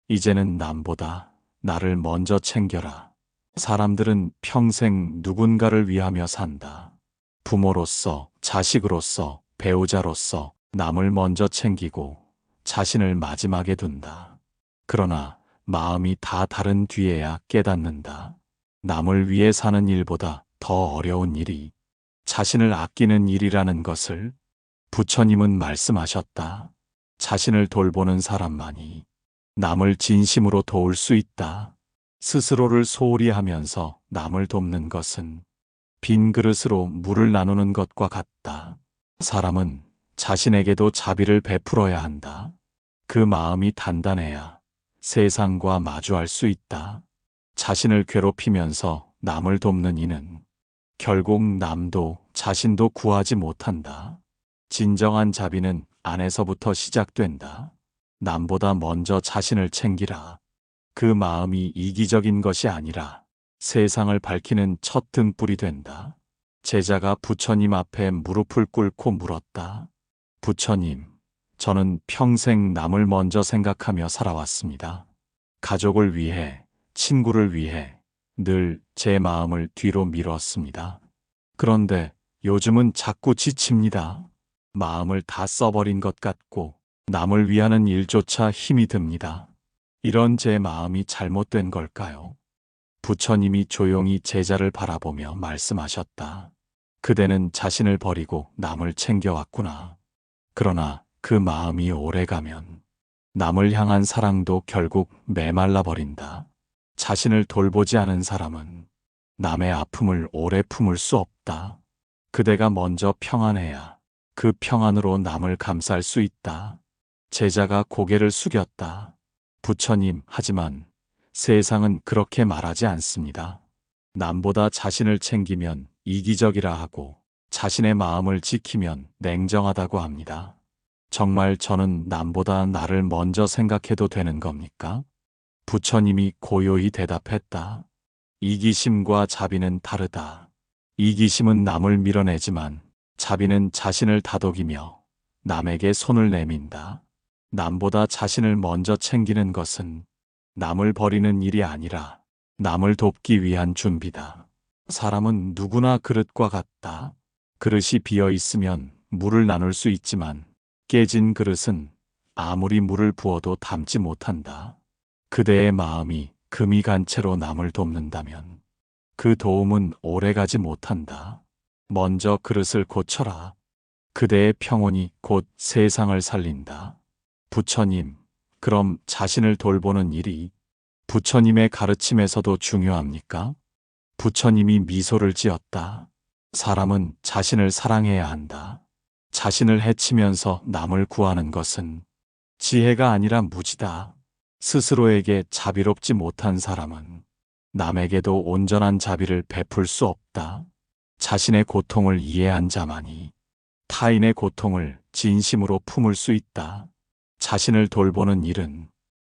이제는 남보다 나를 먼저 챙겨라. 사람들은 평생 누군가를 위하며 산다. 부모로서, 자식으로서, 배우자로서 남을 먼저 챙기고 자신을 마지막에 둔다. 그러나 마음이 다 다른 뒤에야 깨닫는다. 남을 위해 사는 일보다 더 어려운 일이 자신을 아끼는 일이라는 것을. 부처님은 말씀하셨다. 자신을 돌보는 사람만이 남을 진심으로 도울 수 있다. 스스로를 소홀히 하면서 남을 돕는 것은 빈 그릇으로 물을 나누는 것과 같다. 사람은 자신에게도 자비를 베풀어야 한다. 그 마음이 단단해야 세상과 마주할 수 있다. 자신을 괴롭히면서 남을 돕는 이는 결국 남도 자신도 구하지 못한다. 진정한 자비는 안에서부터 시작된다. 남보다 먼저 자신을 챙기라. 그 마음이 이기적인 것이 아니라 세상을 밝히는 첫 등불이 된다. 제자가 부처님 앞에 무릎을 꿇고 물었다. 부처님, 저는 평생 남을 먼저 생각하며 살아왔습니다. 가족을 위해, 친구를 위해 늘 제 마음을 뒤로 미뤘습니다. 그런데 요즘은 자꾸 지칩니다. 마음을 다 써버린 것 같고 남을 위하는 일조차 힘이 듭니다. 이런 제 마음이 잘못된 걸까요? 부처님이 조용히 제자를 바라보며 말씀하셨다. 그대는 자신을 버리고 남을 챙겨왔구나. 그러나 그 마음이 오래가면 남을 향한 사랑도 결국 메말라 버린다. 자신을 돌보지 않은 사람은 남의 아픔을 오래 품을 수 없다. 그대가 먼저 평안해야 그 평안으로 남을 감쌀 수 있다. 제자가 고개를 숙였다. 부처님, 하지만 세상은 그렇게 말하지 않습니다. 남보다 자신을 챙기면 이기적이라 하고 자신의 마음을 지키면 냉정하다고 합니다. 정말 저는 남보다 나를 먼저 생각해도 되는 겁니까? 부처님이 고요히 대답했다. 이기심과 자비는 다르다. 이기심은 남을 밀어내지만 자비는 자신을 다독이며 남에게 손을 내민다. 남보다 자신을 먼저 챙기는 것은 남을 버리는 일이 아니라 남을 돕기 위한 준비다. 사람은 누구나 그릇과 같다. 그릇이 비어 있으면 물을 나눌 수 있지만 깨진 그릇은 아무리 물을 부어도 담지 못한다. 그대의 마음이 금이 간 채로 남을 돕는다면 그 도움은 오래가지 못한다. 먼저 그릇을 고쳐라. 그대의 평온이 곧 세상을 살린다. 부처님, 그럼 자신을 돌보는 일이 부처님의 가르침에서도 중요합니까? 부처님이 미소를 지었다. 사람은 자신을 사랑해야 한다. 자신을 해치면서 남을 구하는 것은 지혜가 아니라 무지다. 스스로에게 자비롭지 못한 사람은 남에게도 온전한 자비를 베풀 수 없다. 자신의 고통을 이해한 자만이 타인의 고통을 진심으로 품을 수 있다. 자신을 돌보는 일은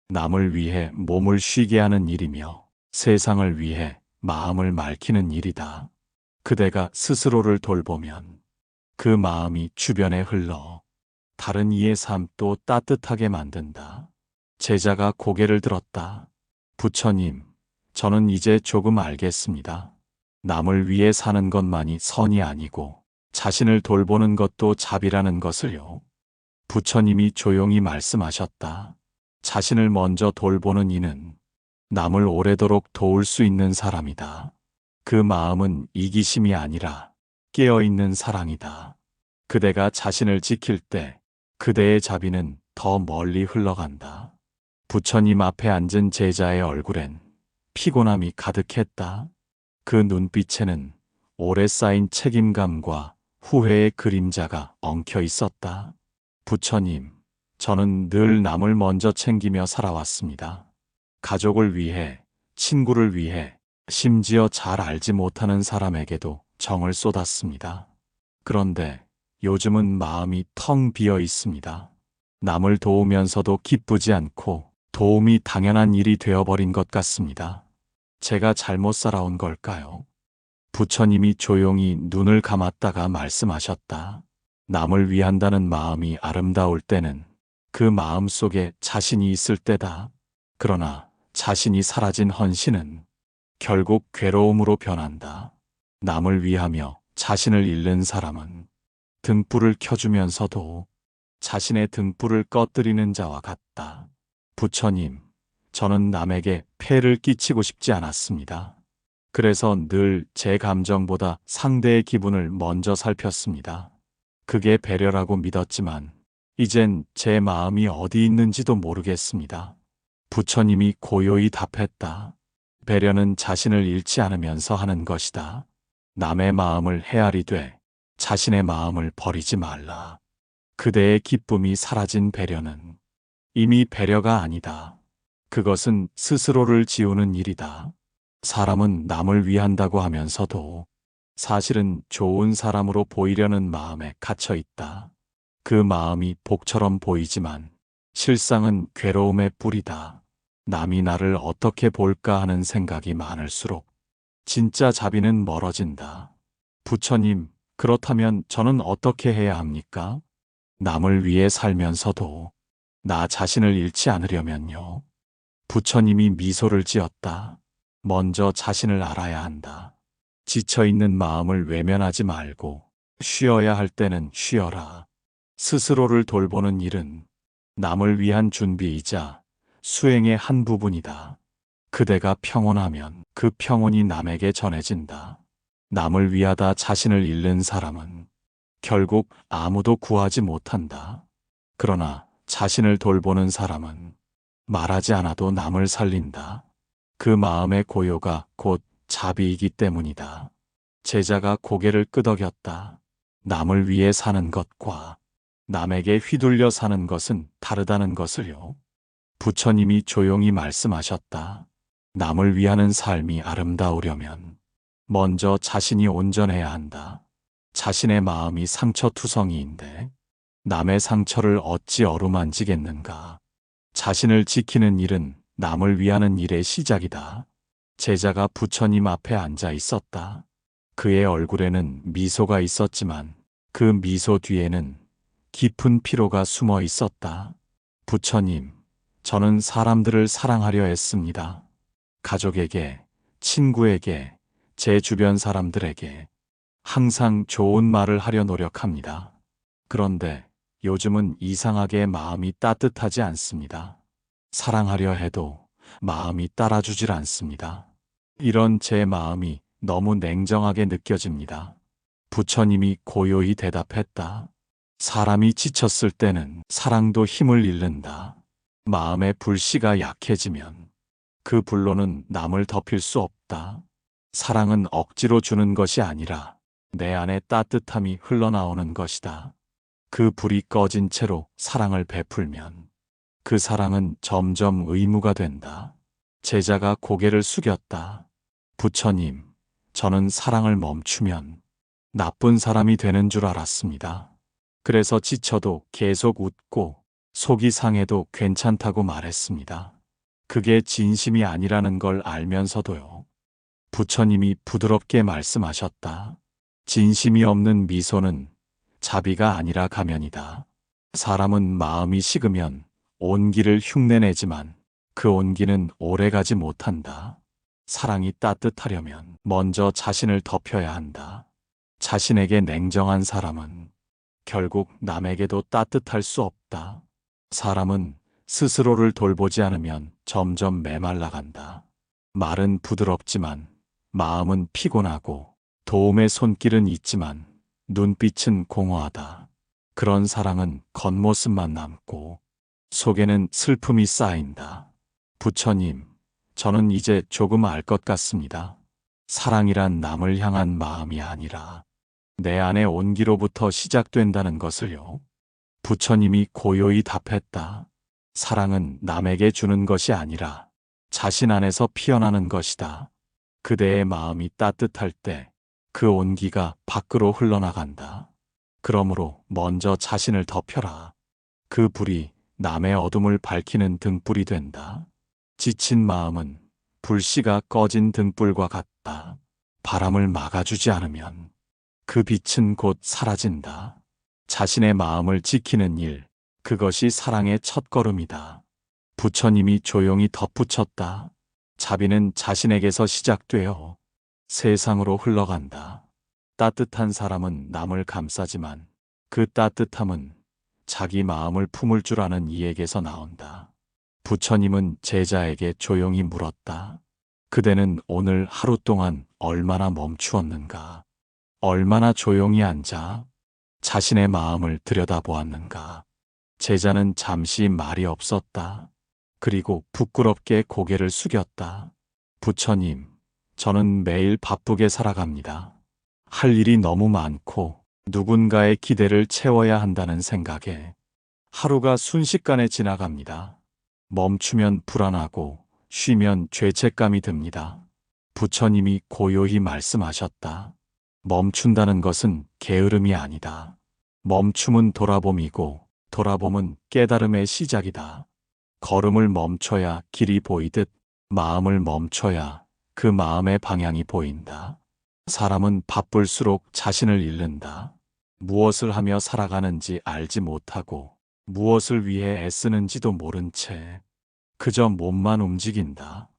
남을 위해 몸을 쉬게 하는 일이며 세상을 위해 마음을 맑히는 일이다. 그대가 스스로를 돌보면 그 마음이 주변에 흘러 다른 이의 삶도 따뜻하게 만든다. 제자가 고개를 들었다. 부처님, 저는 이제 조금 알겠습니다. 남을 위해 사는 것만이 선이 아니고 자신을 돌보는 것도 자비라는 것을요. 부처님이 조용히 말씀하셨다. 자신을 먼저 돌보는 이는 남을 오래도록 도울 수 있는 사람이다. 그 마음은 이기심이 아니라 깨어있는 사랑이다. 그대가 자신을 지킬 때 그대의 자비는 더 멀리 흘러간다. 부처님 앞에 앉은 제자의 얼굴엔 피곤함이 가득했다. 그 눈빛에는 오래 쌓인 책임감과 후회의 그림자가 엉켜 있었다. 부처님, 저는 늘 남을 먼저 챙기며 살아왔습니다. 가족을 위해, 친구를 위해, 심지어 잘 알지 못하는 사람에게도 정을 쏟았습니다. 그런데 요즘은 마음이 텅 비어 있습니다. 남을 도우면서도 기쁘지 않고 도움이 당연한 일이 되어버린 것 같습니다. 제가 잘못 살아온 걸까요? 부처님이 조용히 눈을 감았다가 말씀하셨다. 남을 위한다는 마음이 아름다울 때는 그 마음 속에 자신이 있을 때다. 그러나 자신이 사라진 헌신은 결국 괴로움으로 변한다. 남을 위하며 자신을 잃는 사람은 등불을 켜주면서도 자신의 등불을 꺼뜨리는 자와 같다. 부처님, 저는 남에게 폐를 끼치고 싶지 않았습니다. 그래서 늘 제 감정보다 상대의 기분을 먼저 살폈습니다. 그게 배려라고 믿었지만 이젠 제 마음이 어디 있는지도 모르겠습니다. 부처님이 고요히 답했다. 배려는 자신을 잃지 않으면서 하는 것이다. 남의 마음을 헤아리되 자신의 마음을 버리지 말라. 그대의 기쁨이 사라진 배려는 이미 배려가 아니다. 그것은 스스로를 지우는 일이다. 사람은 남을 위한다고 하면서도 사실은 좋은 사람으로 보이려는 마음에 갇혀 있다. 그 마음이 복처럼 보이지만 실상은 괴로움의 뿌리다. 남이 나를 어떻게 볼까 하는 생각이 많을수록 진짜 자비는 멀어진다. 부처님, 그렇다면 저는 어떻게 해야 합니까? 남을 위해 살면서도 나 자신을 잃지 않으려면요. 부처님이 미소를 지었다. 먼저 자신을 알아야 한다. 지쳐있는 마음을 외면하지 말고 쉬어야 할 때는 쉬어라. 스스로를 돌보는 일은 남을 위한 준비이자 수행의 한 부분이다. 그대가 평온하면 그 평온이 남에게 전해진다. 남을 위하다 자신을 잃는 사람은 결국 아무도 구하지 못한다. 그러나 자신을 돌보는 사람은 말하지 않아도 남을 살린다. 그 마음의 고요가 곧 자비이기 때문이다. 제자가 고개를 끄덕였다. 남을 위해 사는 것과 남에게 휘둘려 사는 것은 다르다는 것을요. 부처님이 조용히 말씀하셨다. 남을 위하는 삶이 아름다우려면 먼저 자신이 온전해야 한다. 자신의 마음이 상처투성이인데 남의 상처를 어찌 어루만지겠는가. 자신을 지키는 일은 남을 위하는 일의 시작이다. 제자가 부처님 앞에 앉아 있었다. 그의 얼굴에는 미소가 있었지만 그 미소 뒤에는 깊은 피로가 숨어 있었다. 부처님, 저는 사람들을 사랑하려 했습니다. 가족에게, 친구에게, 제 주변 사람들에게 항상 좋은 말을 하려 노력합니다. 그런데 요즘은 이상하게 마음이 따뜻하지 않습니다. 사랑하려 해도 마음이 따라주질 않습니다. 이런 제 마음이 너무 냉정하게 느껴집니다. 부처님이 고요히 대답했다. 사람이 지쳤을 때는 사랑도 힘을 잃는다. 마음의 불씨가 약해지면 그 불로는 남을 덮일 수 없다. 사랑은 억지로 주는 것이 아니라 내 안에 따뜻함이 흘러나오는 것이다. 그 불이 꺼진 채로 사랑을 베풀면 그 사랑은 점점 의무가 된다. 제자가 고개를 숙였다. 부처님, 저는 사랑을 멈추면 나쁜 사람이 되는 줄 알았습니다. 그래서 지쳐도 계속 웃고 속이 상해도 괜찮다고 말했습니다. 그게 진심이 아니라는 걸 알면서도요. 부처님이 부드럽게 말씀하셨다. 진심이 없는 미소는 자비가 아니라 가면이다. 사람은 마음이 식으면 온기를 흉내내지만 그 온기는 오래가지 못한다. 사랑이 따뜻하려면 먼저 자신을 덮여야 한다. 자신에게 냉정한 사람은 결국 남에게도 따뜻할 수 없다. 사람은 스스로를 돌보지 않으면 점점 메말라간다. 말은 부드럽지만 마음은 피곤하고 도움의 손길은 있지만 눈빛은 공허하다. 그런 사랑은 겉모습만 남고 속에는 슬픔이 쌓인다. 부처님, 저는 이제 조금 알 것 같습니다. 사랑이란 남을 향한 마음이 아니라 내 안의 온기로부터 시작된다는 것을요. 부처님이 고요히 답했다. 사랑은 남에게 주는 것이 아니라 자신 안에서 피어나는 것이다. 그대의 마음이 따뜻할 때 그 온기가 밖으로 흘러나간다. 그러므로 먼저 자신을 덮여라. 그 불이 남의 어둠을 밝히는 등불이 된다. 지친 마음은 불씨가 꺼진 등불과 같다. 바람을 막아주지 않으면 그 빛은 곧 사라진다. 자신의 마음을 지키는 일, 그것이 사랑의 첫걸음이다. 부처님이 조용히 덧붙였다. 자비는 자신에게서 시작되어 세상으로 흘러간다. 따뜻한 사람은 남을 감싸지만 그 따뜻함은 자기 마음을 품을 줄 아는 이에게서 나온다. 부처님은 제자에게 조용히 물었다. 그대는 오늘 하루 동안 얼마나 멈추었는가? 얼마나 조용히 앉아 자신의 마음을 들여다보았는가? 제자는 잠시 말이 없었다. 그리고 부끄럽게 고개를 숙였다. 부처님, 저는 매일 바쁘게 살아갑니다. 할 일이 너무 많고 누군가의 기대를 채워야 한다는 생각에 하루가 순식간에 지나갑니다. 멈추면 불안하고 쉬면 죄책감이 듭니다. 부처님이 고요히 말씀하셨다. 멈춘다는 것은 게으름이 아니다. 멈춤은 돌아봄이고 돌아봄은 깨달음의 시작이다. 걸음을 멈춰야 길이 보이듯 마음을 멈춰야 그 마음의 방향이 보인다. 사람은 바쁠수록 자신을 잃는다. 무엇을 하며 살아가는지 알지 못하고 무엇을 위해 애쓰는지도 모른 채 그저 몸만 움직인다.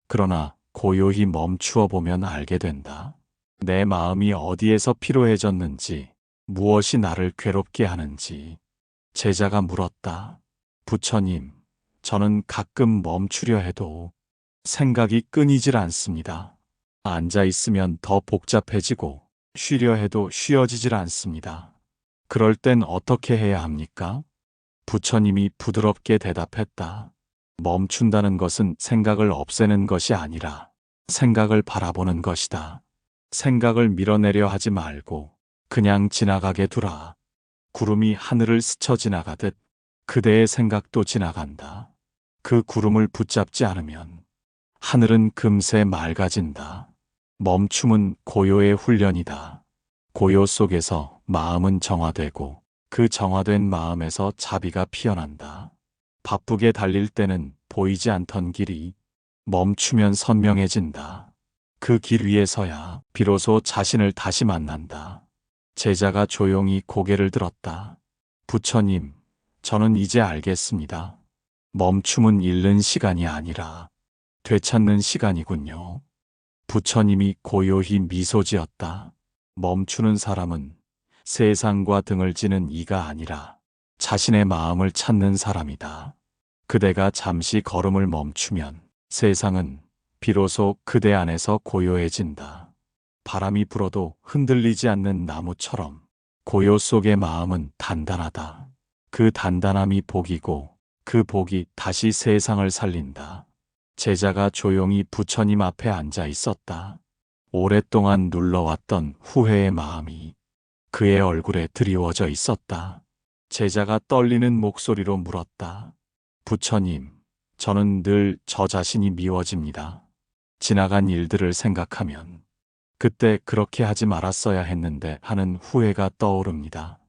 그러나 고요히 멈추어 보면 알게 된다. 내 마음이 어디에서 피로해졌는지, 무엇이 나를 괴롭게 하는지. 제자가 물었다. 부처님, 저는 가끔 멈추려 해도 생각이 끊이질 않습니다. 앉아 있으면 더 복잡해지고 쉬려 해도 쉬어지질 않습니다. 그럴 땐 어떻게 해야 합니까? 부처님이 부드럽게 대답했다. 멈춘다는 것은 생각을 없애는 것이 아니라 생각을 바라보는 것이다. 생각을 밀어내려 하지 말고 그냥 지나가게 두라. 구름이 하늘을 스쳐 지나가듯 그대의 생각도 지나간다. 그 구름을 붙잡지 않으면 하늘은 금세 맑아진다. 멈춤은 고요의 훈련이다. 고요 속에서 마음은 정화되고 그 정화된 마음에서 자비가 피어난다. 바쁘게 달릴 때는 보이지 않던 길이 멈추면 선명해진다. 그 길 위에 서야 비로소 자신을 다시 만난다. 제자가 조용히 고개를 들었다. 부처님, 저는 이제 알겠습니다. 멈춤은 잃는 시간이 아니라 되찾는 시간이군요. 부처님이 고요히 미소 지었다. 멈추는 사람은 세상과 등을 지는 이가 아니라 자신의 마음을 찾는 사람이다. 그대가 잠시 걸음을 멈추면 세상은 비로소 그대 안에서 고요해진다. 바람이 불어도 흔들리지 않는 나무처럼 고요 속의 마음은 단단하다. 그 단단함이 복이고 그 복이 다시 세상을 살린다. 제자가 조용히 부처님 앞에 앉아 있었다. 오랫동안 눌러왔던 후회의 마음이 그의 얼굴에 드리워져 있었다. 제자가 떨리는 목소리로 물었다. 부처님, 저는 늘 저 자신이 미워집니다. 지나간 일들을 생각하면 그때 그렇게 하지 말았어야 했는데 하는 후회가 떠오릅니다.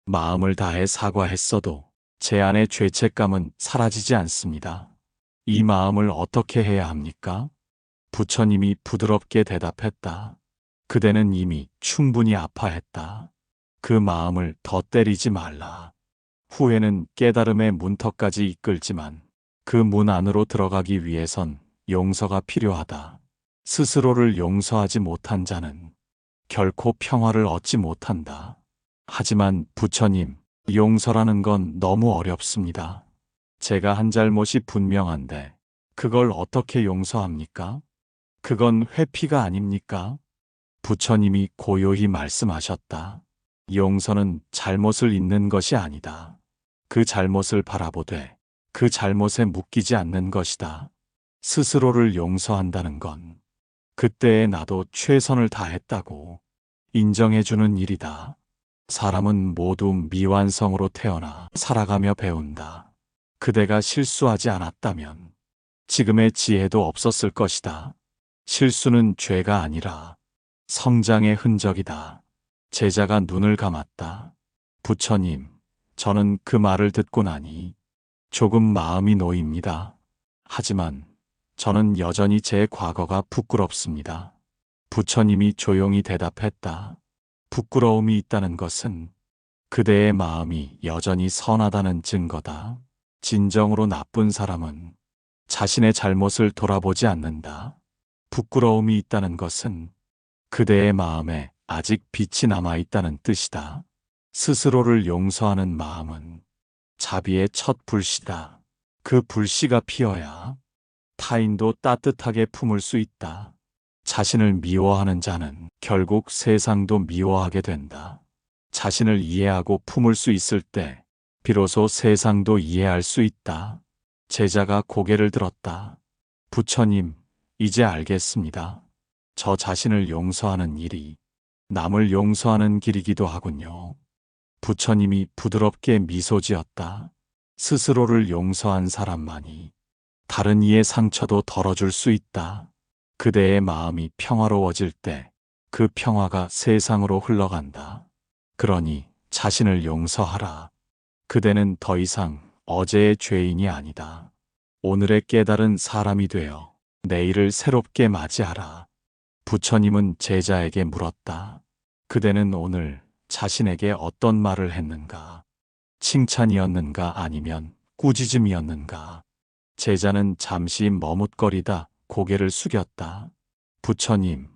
마음을 다해 사과했어도 제 안의 죄책감은 사라지지 않습니다. 이 마음을 어떻게 해야 합니까? 부처님이 부드럽게 대답했다. 그대는 이미 충분히 아파했다. 그 마음을 더 때리지 말라. 후회는 깨달음의 문턱까지 이끌지만 그 문 안으로 들어가기 위해선 용서가 필요하다. 스스로를 용서하지 못한 자는 결코 평화를 얻지 못한다. 하지만 부처님, 용서라는 건 너무 어렵습니다. 제가 한 잘못이 분명한데 그걸 어떻게 용서합니까? 그건 회피가 아닙니까? 부처님이 고요히 말씀하셨다. 용서는 잘못을 잊는 것이 아니다. 그 잘못을 바라보되 그 잘못에 묶이지 않는 것이다. 스스로를 용서한다는 건 그때의 나도 최선을 다했다고 인정해주는 일이다. 사람은 모두 미완성으로 태어나 살아가며 배운다. 그대가 실수하지 않았다면 지금의 지혜도 없었을 것이다. 실수는 죄가 아니라 성장의 흔적이다. 제자가 눈을 감았다. 부처님, 저는 그 말을 듣고 나니 조금 마음이 놓입니다. 하지만 저는 여전히 제 과거가 부끄럽습니다. 부처님이 조용히 대답했다. 부끄러움이 있다는 것은 그대의 마음이 여전히 선하다는 증거다. 진정으로 나쁜 사람은 자신의 잘못을 돌아보지 않는다. 부끄러움이 있다는 것은 그대의 마음에 아직 빛이 남아 있다는 뜻이다. 스스로를 용서하는 마음은 자비의 첫 불씨다. 그 불씨가 피어야 타인도 따뜻하게 품을 수 있다. 자신을 미워하는 자는 결국 세상도 미워하게 된다. 자신을 이해하고 품을 수 있을 때 비로소 세상도 이해할 수 있다. 제자가 고개를 들었다. 부처님, 이제 알겠습니다. 저 자신을 용서하는 일이 남을 용서하는 길이기도 하군요. 부처님이 부드럽게 미소 지었다. 스스로를 용서한 사람만이 다른 이의 상처도 덜어줄 수 있다. 그대의 마음이 평화로워질 때 그 평화가 세상으로 흘러간다. 그러니 자신을 용서하라. 그대는 더 이상 어제의 죄인이 아니다. 오늘의 깨달은 사람이 되어 내일을 새롭게 맞이하라. 부처님은 제자에게 물었다. 그대는 오늘 자신에게 어떤 말을 했는가? 칭찬이었는가 아니면 꾸짖음이었는가? 제자는 잠시 머뭇거리다 고개를 숙였다. 부처님,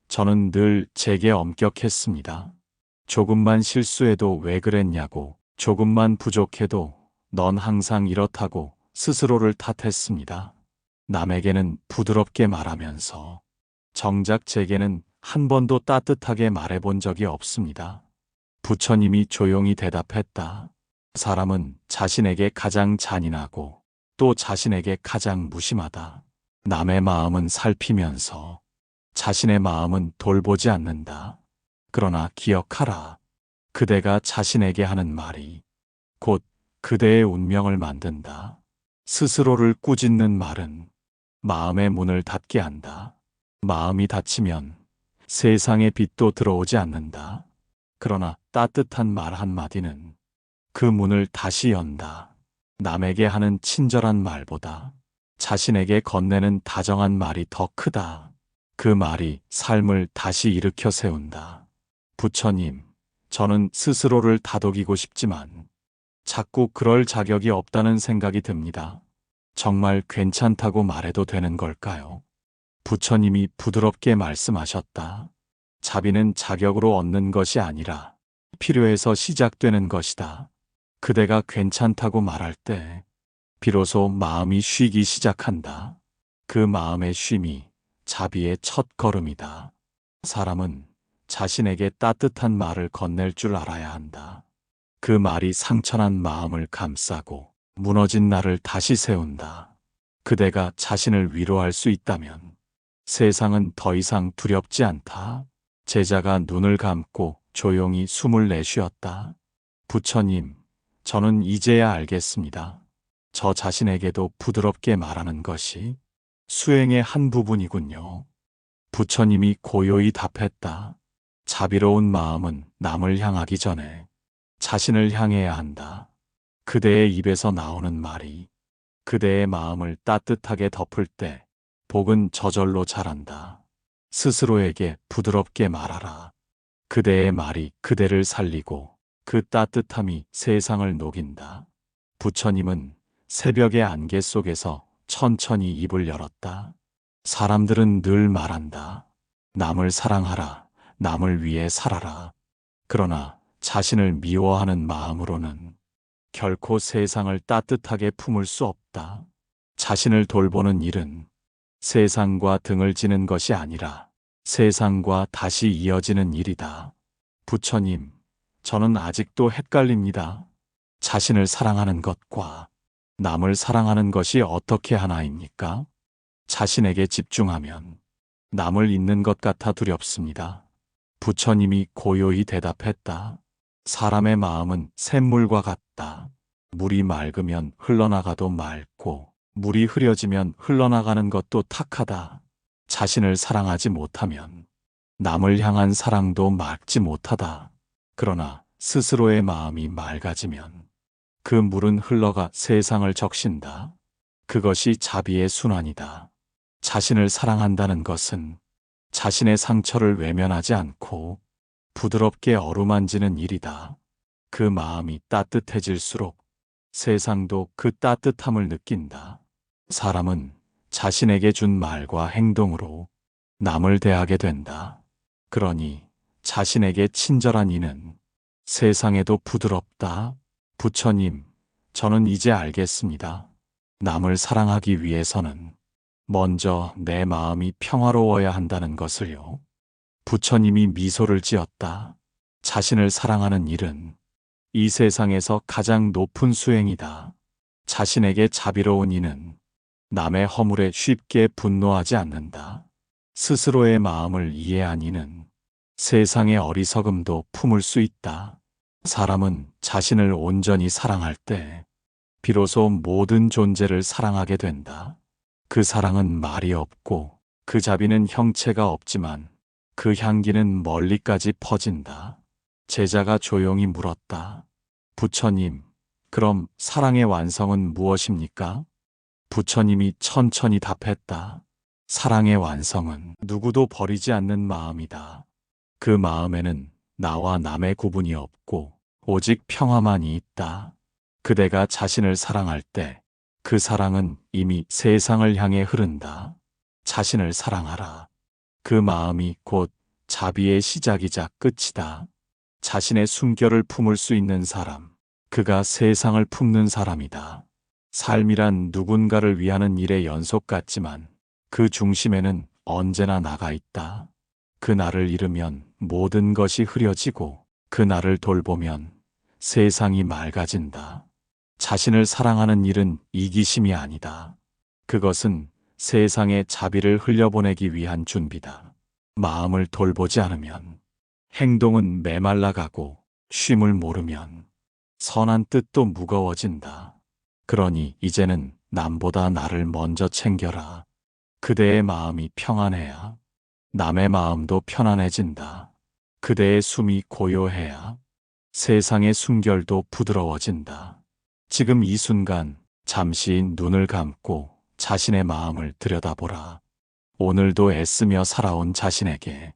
저는 늘 제게 엄격했습니다. 조금만 실수해도 왜 그랬냐고, 조금만 부족해도 넌 항상 이렇다고 스스로를 탓했습니다. 남에게는 부드럽게 말하면서 정작 제게는 한 번도 따뜻하게 말해본 적이 없습니다. 부처님이 조용히 대답했다. 사람은 자신에게 가장 잔인하고 또 자신에게 가장 무심하다. 남의 마음은 살피면서 자신의 마음은 돌보지 않는다. 그러나 기억하라. 그대가 자신에게 하는 말이 곧 그대의 운명을 만든다. 스스로를 꾸짖는 말은 마음의 문을 닫게 한다. 마음이 닫히면 세상의 빛도 들어오지 않는다. 그러나 따뜻한 말 한마디는 그 문을 다시 연다. 남에게 하는 친절한 말보다 자신에게 건네는 다정한 말이 더 크다. 그 말이 삶을 다시 일으켜 세운다. 부처님, 저는 스스로를 다독이고 싶지만 자꾸 그럴 자격이 없다는 생각이 듭니다. 정말 괜찮다고 말해도 되는 걸까요? 부처님이 부드럽게 말씀하셨다. 자비는 자격으로 얻는 것이 아니라 필요해서 시작되는 것이다. 그대가 괜찮다고 말할 때 비로소 마음이 쉬기 시작한다. 그 마음의 쉼이 자비의 첫 걸음이다. 사람은 자신에게 따뜻한 말을 건넬 줄 알아야 한다. 그 말이 상처난 마음을 감싸고 무너진 나를 다시 세운다. 그대가 자신을 위로할 수 있다면 세상은 더 이상 두렵지 않다. 제자가 눈을 감고 조용히 숨을 내쉬었다. 부처님, 저는 이제야 알겠습니다. 저 자신에게도 부드럽게 말하는 것이 수행의 한 부분이군요. 부처님이 고요히 답했다. 자비로운 마음은 남을 향하기 전에 자신을 향해야 한다. 그대의 입에서 나오는 말이 그대의 마음을 따뜻하게 덮을 때 복은 저절로 자란다. 스스로에게 부드럽게 말하라. 그대의 말이 그대를 살리고 그 따뜻함이 세상을 녹인다. 부처님은 새벽의 안개 속에서 천천히 입을 열었다. 사람들은 늘 말한다. 남을 사랑하라. 남을 위해 살아라. 그러나 자신을 미워하는 마음으로는 결코 세상을 따뜻하게 품을 수 없다. 자신을 돌보는 일은 세상과 등을 지는 것이 아니라 세상과 다시 이어지는 일이다. 부처님, 저는 아직도 헷갈립니다. 자신을 사랑하는 것과 남을 사랑하는 것이 어떻게 하나입니까? 자신에게 집중하면 남을 잊는 것 같아 두렵습니다. 부처님이 고요히 대답했다. 사람의 마음은 샘물과 같다. 물이 맑으면 흘러나가도 맑고 물이 흐려지면 흘러나가는 것도 탁하다. 자신을 사랑하지 못하면 남을 향한 사랑도 맑지 못하다. 그러나 스스로의 마음이 맑아지면 그 물은 흘러가 세상을 적신다. 그것이 자비의 순환이다. 자신을 사랑한다는 것은 자신의 상처를 외면하지 않고 부드럽게 어루만지는 일이다. 그 마음이 따뜻해질수록 세상도 그 따뜻함을 느낀다. 사람은 자신에게 준 말과 행동으로 남을 대하게 된다. 그러니 자신에게 친절한 이는 세상에도 부드럽다. 부처님, 저는 이제 알겠습니다. 남을 사랑하기 위해서는 먼저 내 마음이 평화로워야 한다는 것을요. 부처님이 미소를 지었다. 자신을 사랑하는 일은 이 세상에서 가장 높은 수행이다. 자신에게 자비로운 이는 남의 허물에 쉽게 분노하지 않는다. 스스로의 마음을 이해한 이는 세상의 어리석음도 품을 수 있다. 사람은 자신을 온전히 사랑할 때 비로소 모든 존재를 사랑하게 된다. 그 사랑은 말이 없고 그 자비는 형체가 없지만 그 향기는 멀리까지 퍼진다. 제자가 조용히 물었다. 부처님, 그럼 사랑의 완성은 무엇입니까? 부처님이 천천히 답했다. 사랑의 완성은 누구도 버리지 않는 마음이다. 그 마음에는 나와 남의 구분이 없고 오직 평화만이 있다. 그대가 자신을 사랑할 때 그 사랑은 이미 세상을 향해 흐른다. 자신을 사랑하라. 그 마음이 곧 자비의 시작이자 끝이다. 자신의 숨결을 품을 수 있는 사람, 그가 세상을 품는 사람이다. 삶이란 누군가를 위하는 일의 연속 같지만 그 중심에는 언제나 나가 있다. 그 나를 잃으면 모든 것이 흐려지고 그 나를 돌보면 세상이 맑아진다. 자신을 사랑하는 일은 이기심이 아니다. 그것은 세상에 자비를 흘려보내기 위한 준비다. 마음을 돌보지 않으면 행동은 메말라가고 쉼을 모르면 선한 뜻도 무거워진다. 그러니 이제는 남보다 나를 먼저 챙겨라. 그대의 마음이 평안해야 남의 마음도 편안해진다. 그대의 숨이 고요해야 세상의 숨결도 부드러워진다. 지금 이 순간 잠시 눈을 감고 자신의 마음을 들여다보라. 오늘도 애쓰며 살아온 자신에게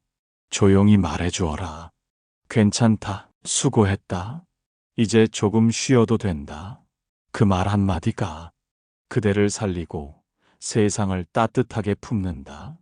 조용히 말해주어라. 괜찮다. 수고했다. 이제 조금 쉬어도 된다. 그 말 한마디가 그대를 살리고 세상을 따뜻하게 품는다.